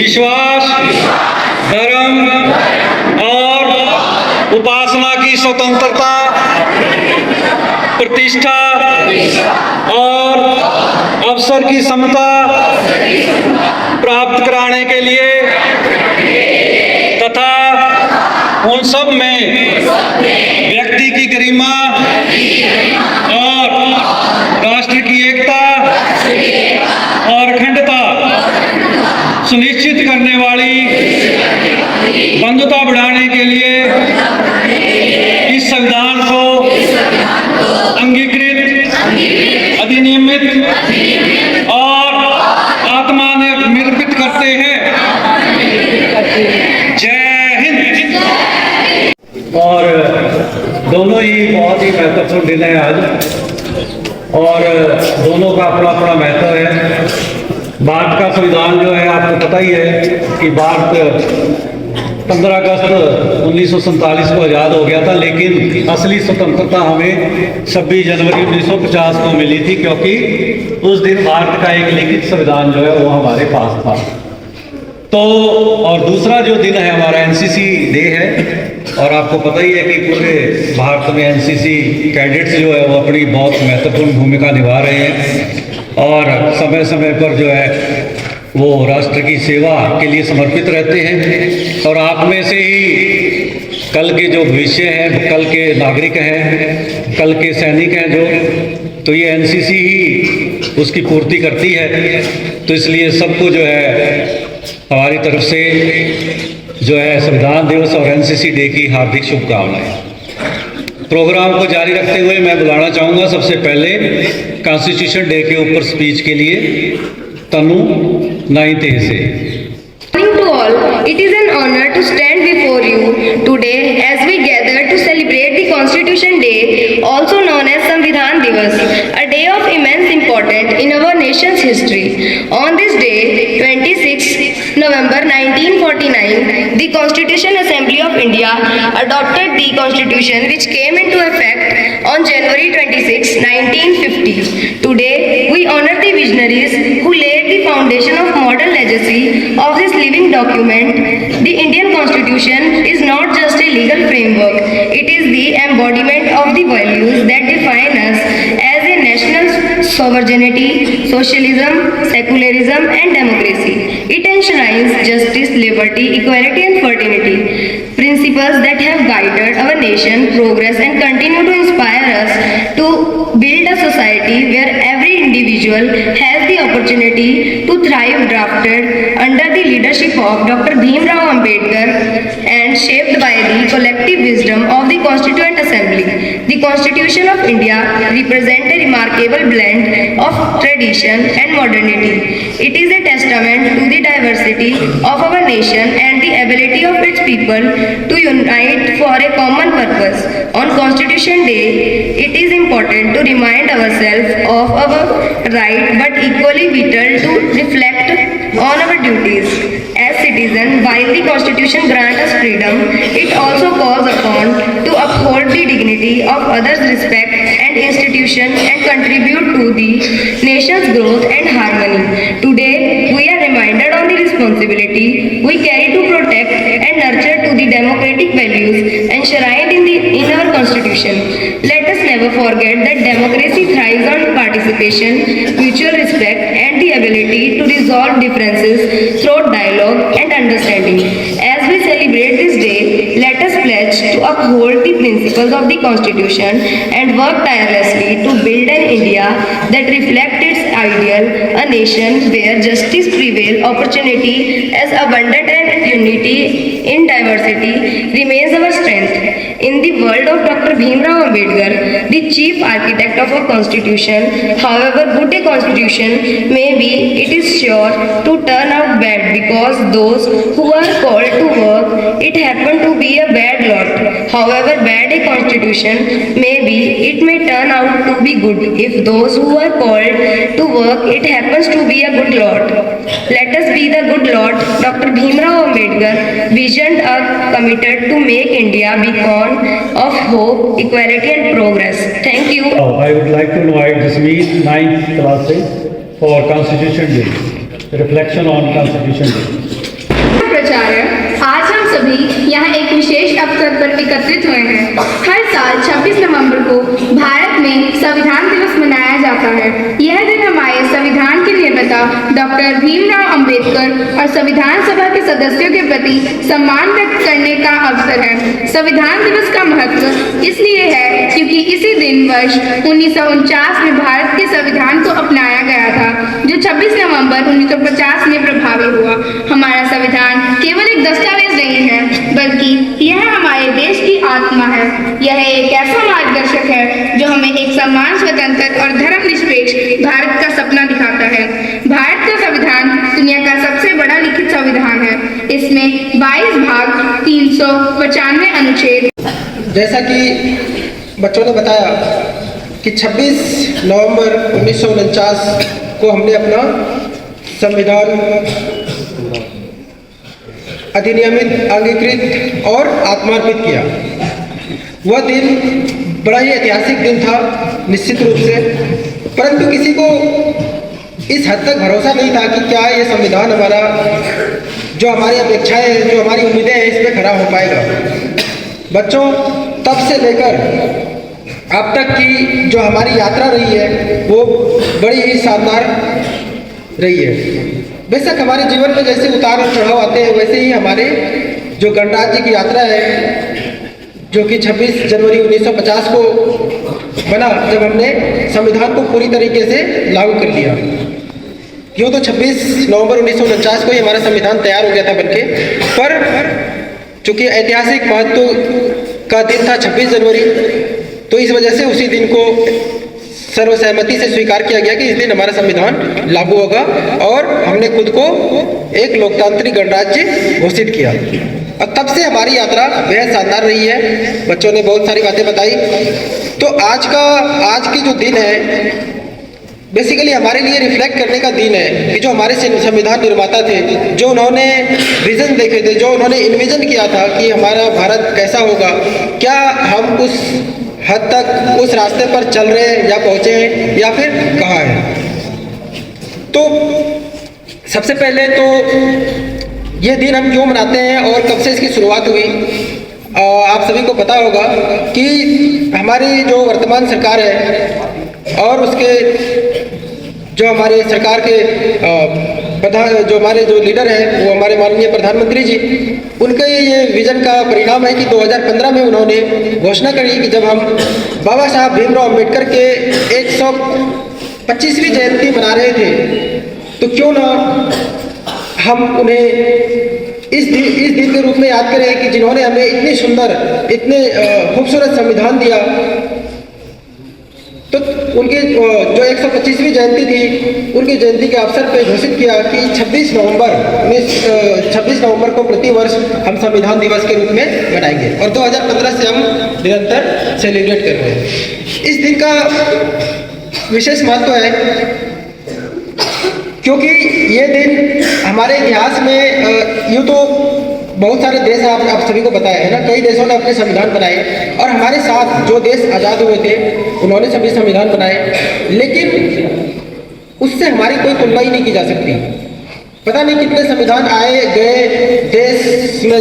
विश्वास, धर्म और उपासना की स्वतंत्रता, प्रतिष्ठा और अवसर की समता प्राप्त कराने के लिए तथा उन सब में व्यक्ति की गरिमा और राष्ट्र की एकता और अखंडता सुनिश्चित करने वाली बंधुता बढ़ाने के लिए इस संविधान को अंगीकृत, अधिनियमित और आत्मनिर्मित करते हैं। जय हिंद। और दोनों ही बहुत ही महत्वपूर्ण दिन है आज, और दोनों का अपना अपना महत्व है। भारत का संविधान जो है आपको पता ही है कि भारत 15 अगस्त 1947 को आज़ाद हो गया था, लेकिन असली स्वतंत्रता हमें 26 जनवरी 1950 को मिली थी, क्योंकि उस दिन भारत का एक लिखित संविधान जो है वो हमारे पास था। तो और दूसरा जो दिन है हमारा एनसीसी डे है, और आपको पता ही है कि पूरे भारत में एनसीसी कैडेट्स जो है वो अपनी बहुत महत्वपूर्ण भूमिका निभा रहे हैं, और समय समय पर जो है वो राष्ट्र की सेवा के लिए समर्पित रहते हैं। और आप में से ही कल के जो भविष्य हैं, कल के नागरिक हैं, कल के सैनिक हैं जो, तो ये एनसीसी ही उसकी पूर्ति करती है। तो इसलिए सबको जो है हमारी तरफ से जो है संविधान दिवस और एनसीसी डे की हार्दिक शुभकामनाएं। प्रोग्राम को जारी रखते हुए मैं बुलाना चाहूँगा सबसे पहले कॉन्स्टिट्यूशन डे के ऊपर स्पीच के लिए तनु 9th A से। Morning to all, it is an honor to stand before you today as we gather to celebrate the Constitution Day, also known as Samvidhan Divas, a day of immense importance in our nation's history. On this day, 26 November 1949, the Constitution Assembly of India adopted the Constitution, which came into effect on January 26, 1950. Today, we honor the visionaries who laid the foundation of modern legacy of this living document. The Indian Constitution is not just a legal framework, it is the embodiment of the values that define us as a national sovereignty, socialism, secularism and democracy. It enshrines justice, liberty, equality and fraternity, principles that have guided our nation progress and continue to inspire us to build a society where every individual has the opportunity to thrive, drafted under the leadership of Dr. Bhim Rao Ambedkar and shaped by the collective wisdom of the Constituent Assembly. The Constitution of India represents a remarkable blend of tradition and modernity. It is a testament to the diversity of our nation and the ability of its people to unite for a common purpose. On Constitution Day, it is important to remind ourselves of our right but equally vital to reflect on our duties. As citizens, while the Constitution grants us freedom, it also calls upon to uphold the dignity of others, respect and institution and contribute to the nation's growth and harmony. Today, we are reminded on the responsibility we carry to protect and nurture to the democratic values enshrined in our Constitution. Let us never forget that democracy thrives on participation, mutual respect and the ability to resolve differences through dialogue and understanding. As we celebrate this day, let us pledge to uphold the principles of the Constitution and work tirelessly to build an India that reflects its ideal, a nation where justice prevails, opportunity as abundant and unity in diversity remains our strength. In the world of Dr. Bhim Rao Ambedkar, the chief architect of our Constitution, however good a Constitution may be, it is sure to turn out bad because those who are called to work, it happen to be a bad lot. However bad a Constitution may be, it may turn out to be good if those who are called to work, it happens to be a good lot. Let us be the good lot Dr. Bhim Rao Ambedkar visioned or committed to make India beacon of hope, equality and progress. Thank you. I would like to invite Jasmeet 9th class for Constitution Day, reflection on Constitution Day. प्राचार्य, आज हम सभी यहाँ एक विशेष अवसर पर एकत्रित हुए हैं। हर साल 26 नवंबर को भारत में संविधान दिवस मनाया जाता है। यह दिन हमारे संविधान के निर्माता डॉक्टर भीमराव अंबेडकर और संविधान सभा के सदस्यों के प्रति सम्मान व्यक्त करने का अवसर है। संविधान दिवस का महत्व इसलिए है क्योंकि इसी दिन वर्ष 1949 में भारत के संविधान को अपनाया गया था, जो 26 नवंबर 1950 में प्रभावी हुआ। हमारा संविधान केवल एक दस्तावेज नहीं है, बल्कि यह हमारे देश की आत्मा है। यह एक ऐसा मार्गदर्शक है जो हमें एक समान, स्वतंत्र और धर्मनिरपेक्ष भारत का सपना दिखाता है। भारत का संविधान दुनिया का सबसे बड़ा लिखित संविधान है। इसमें 22 भाग, 395 अनुच्छेद। जैसा कि बच्चों ने बताया कि 26 नवंबर 1949 को हमने अपना संविधान अधिनियमित, अंगीकृत और आत्मार्पित किया। वह दिन बड़ा ही ऐतिहासिक दिन था निश्चित रूप से, परंतु किसी को इस हद तक भरोसा नहीं था कि क्या ये संविधान हमारा, जो हमारी अपेक्षाएं हैं, जो हमारी उम्मीदें हैं, इस पर खरा हो पाएगा। बच्चों, तब से लेकर अब तक की जो हमारी यात्रा रही है वो बड़ी ही शानदार रही है। बेशक हमारे जीवन में जैसे उतार और चढ़ाव आते हैं, वैसे ही हमारे जो गणराज्य की यात्रा है, जो कि 26 जनवरी 1950 को बना, जब हमने संविधान को पूरी तरीके से लागू कर लिया। यूँ तो 26 नवंबर 1949 को ही हमारा संविधान तैयार हो गया था बनके, पर चूंकि ऐतिहासिक महत्व का दिन था 26 जनवरी, तो इस वजह से उसी दिन को सर्वसहमति से स्वीकार किया गया कि इस दिन हमारा संविधान लागू होगा और हमने खुद को एक लोकतांत्रिक गणराज्य घोषित किया। और तब से हमारी यात्रा बेहद शानदार रही है। बच्चों ने बहुत सारी बातें बताई। तो आज की जो दिन है, बेसिकली हमारे लिए रिफ्लेक्ट करने का दिन है कि जो हमारे संविधान निर्माता थे, जो उन्होंने विजन देखे थे, जो उन्होंने इन्विजन किया था कि हमारा भारत कैसा होगा, क्या हम उस हद तक उस रास्ते पर चल रहे हैं या पहुँचे हैं या फिर कहाँ हैं। तो सबसे पहले तो ये दिन हम क्यों मनाते हैं और कब से इसकी शुरुआत हुई, आप सभी को पता होगा कि हमारी जो वर्तमान सरकार है और उसके जो हमारे सरकार के जो हमारे जो लीडर हैं, वो हमारे माननीय प्रधानमंत्री जी, उनके ये विजन का परिणाम है कि 2015 में उन्होंने घोषणा करी कि जब हम बाबा साहब भीमराव अंबेडकर के 125वीं जयंती मना रहे थे, तो क्यों ना हम उन्हें इस दिन के रूप में याद करें कि जिन्होंने हमें इतनी सुंदर, इतने खूबसूरत संविधान दिया। तो उनके जो 125वीं जयंती थी, उनकी जयंती के अवसर पर घोषित किया कि 26 नवंबर को प्रतिवर्ष हम संविधान दिवस के रूप में मनाएंगे और 2015 से हम निरंतर सेलिब्रेट कर रहे हैं। इस दिन का विशेष महत्व है क्योंकि ये दिन हमारे इतिहास में, यूँ तो बहुत सारे देश आप सभी को बताया है ना, कई देशों ने अपने संविधान बनाए और हमारे साथ जो देश आज़ाद हुए थे उन्होंने सभी संविधान बनाए, लेकिन उससे हमारी कोई तुलना ही नहीं की जा सकती। पता नहीं कितने संविधान आए गए, देश में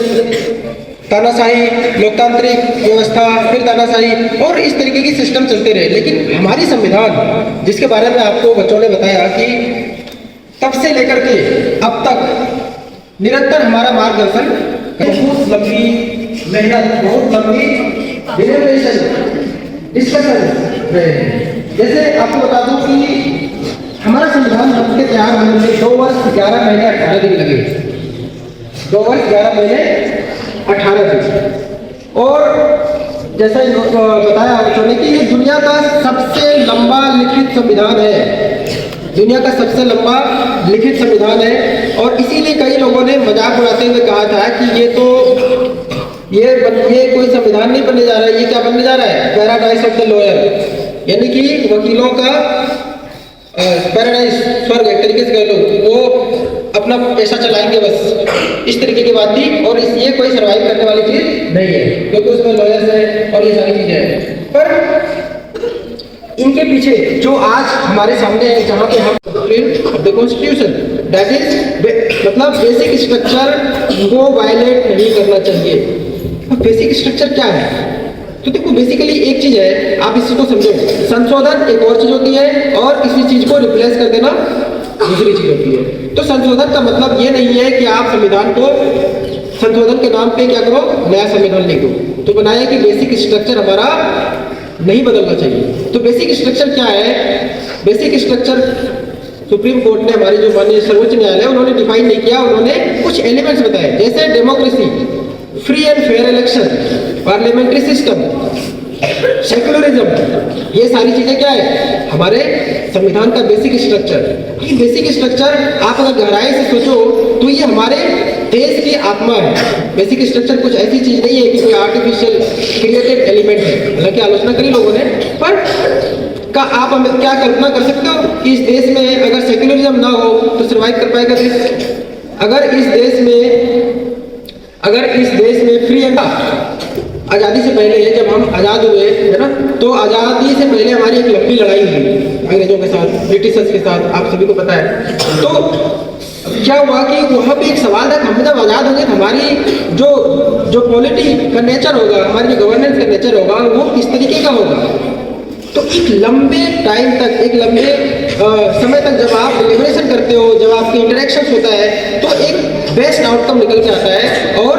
तानाशाही, लोकतांत्रिक व्यवस्था, फिर तानाशाही और इस तरीके की सिस्टम चलते रहे, लेकिन हमारी संविधान, जिसके बारे में आपको बच्चों ने बताया कि तब से लेकर के अब तक निरंतर हमारा मार्गदर्शन, बहुत लंबी मेहनत, बहुत लंबी डिलिब्रेशन, डिस्कशन रहे। जैसे आपको बता दूं कि हमारा संविधान बनके तैयार होने में 2 वर्ष 11 महीने 18 दिन लगे। 2 वर्ष 11 महीने 18 दिन। और जैसा बताया बच्चों ने कि ये दुनिया का सबसे लंबा लिखित संविधान है, दुनिया का सबसे लंबा लिखित संविधान है। और इसीलिए कई लोगों ने मजाक उड़ाते हुए कहा था कि ये कोई संविधान नहीं बनने जा रहा है, ये क्या बनने जा रहा है, पैराडाइज ऑफ द लॉयर, यानी कि वकीलों का पैराडाइज, स्वर्ग एक तरीके से कह लो, वो अपना पैसा चलाएंगे बस, इस तरीके की बात थी। और ये कोई सर्वाइव करने वाली चीज नहीं है क्योंकि उसमें लॉयर्स है और ये सारी चीजें हैं। पर इनके पीछे जो आज हमारे सामने है, जहाँ पे हम द कॉन्स्टिट्यूशन दैट इज मतलब बेसिक स्ट्रक्चर को वायलेट नहीं करना चाहिए। अब बेसिक स्ट्रक्चर क्या है? तो देखो बेसिकली एक चीज है, आप इस चीज को समझो, संशोधन एक और चीज होती है और किसी चीज को रिप्लेस कर देना दूसरी चीज होती है। तो संशोधन का मतलब ये नहीं है कि आप संविधान को संशोधन के नाम पे क्या करो, नया संविधान लिख दो। तो बनाया कि बेसिक स्ट्रक्चर हमारा नहीं बदलना चाहिए। तो बेसिक स्ट्रक्चर क्या है? बेसिक स्ट्रक्चर सुप्रीम कोर्ट ने, हमारी जो माननीय सर्वोच्च न्यायालय, उन्होंने डिफाइन नहीं किया, उन्होंने कुछ एलिमेंट्स बताए, जैसे democracy, free and fair election, parliamentary system, secularism. ये सारी चीजें क्या है? हमारे संविधान का बेसिक स्ट्रक्चर। ये बेसिक स्ट्रक्चर आप अगर गहराई से सोचो तो ये हमारे देश की आत्मा है। बेसिक स्ट्रक्चर कुछ ऐसी चीज नहीं है कि कोई आर्टिफिशियल क्रिएटेड एलिमेंट है। हालांकि आलोचना करी लोगों ने, पर का आप हमें क्या कल्पना कर सकते हो कि इस देश में अगर सेक्युलरिज्म ना हो तो सर्वाइव कर पाएगा देश? अगर इस देश में फ्री एंड आज़ादी से पहले, जब हम आज़ाद हुए है ना, तो आज़ादी से पहले हमारी एक लंबी लड़ाई हुई अंग्रेजों के साथ, ब्रिटिशर्स के साथ, आप सभी को पता है। तो क्या हुआ कि वहाँ पे एक सवाल था, हम जब आज़ाद होंगे तो हमारी जो पॉलिटी का नेचर होगा, हमारी जो गवर्नेंस का नेचर होगा, वो किस तरीके का होगा। तो एक लंबे टाइम तक, एक लंबे समय तक जब आप डिलिब्रेशन करते हो, जब आपके इंटरेक्शन होता है, तो एक बेस्ट आउटकम निकल के आता है। और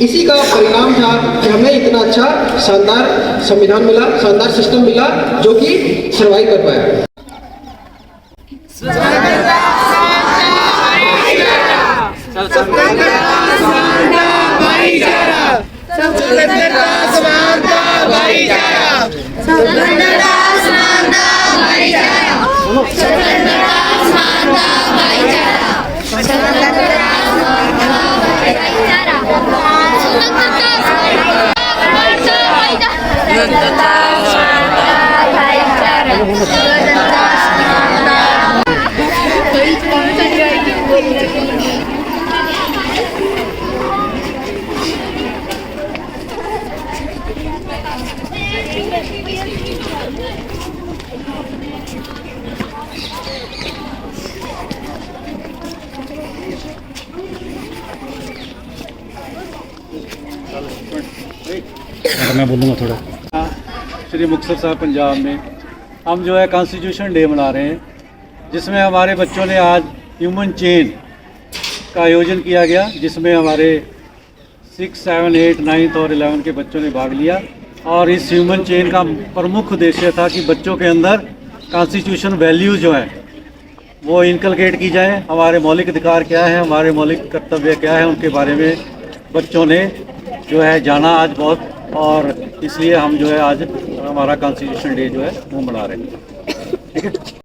इसी का परिणाम था कि हमें इतना अच्छा शानदार संविधान मिला, शानदार सिस्टम मिला, जो कि सर्वाइव कर पाया। मैं बोलूँगा थोड़ा। श्री मुक्तसर साहब पंजाब में हम जो है कॉन्स्टिट्यूशन डे मना रहे हैं, जिसमें हमारे बच्चों ने आज ह्यूमन चेन का आयोजन किया गया, जिसमें हमारे 6, 7, 8, 9 और 11 के बच्चों ने भाग लिया। और इस ह्यूमन चेन का प्रमुख उद्देश्य था कि बच्चों के अंदर कॉन्स्टिट्यूशन वैल्यू जो है वो इनकलकेट की जाए। हमारे मौलिक अधिकार क्या है, हमारे मौलिक कर्तव्य क्या है, उनके बारे में बच्चों ने जो है जाना आज बहुत, और इसलिए हम जो है आज हमारा कॉन्स्टिट्यूशन डे जो है वो मना रहे हैं। ठीक है।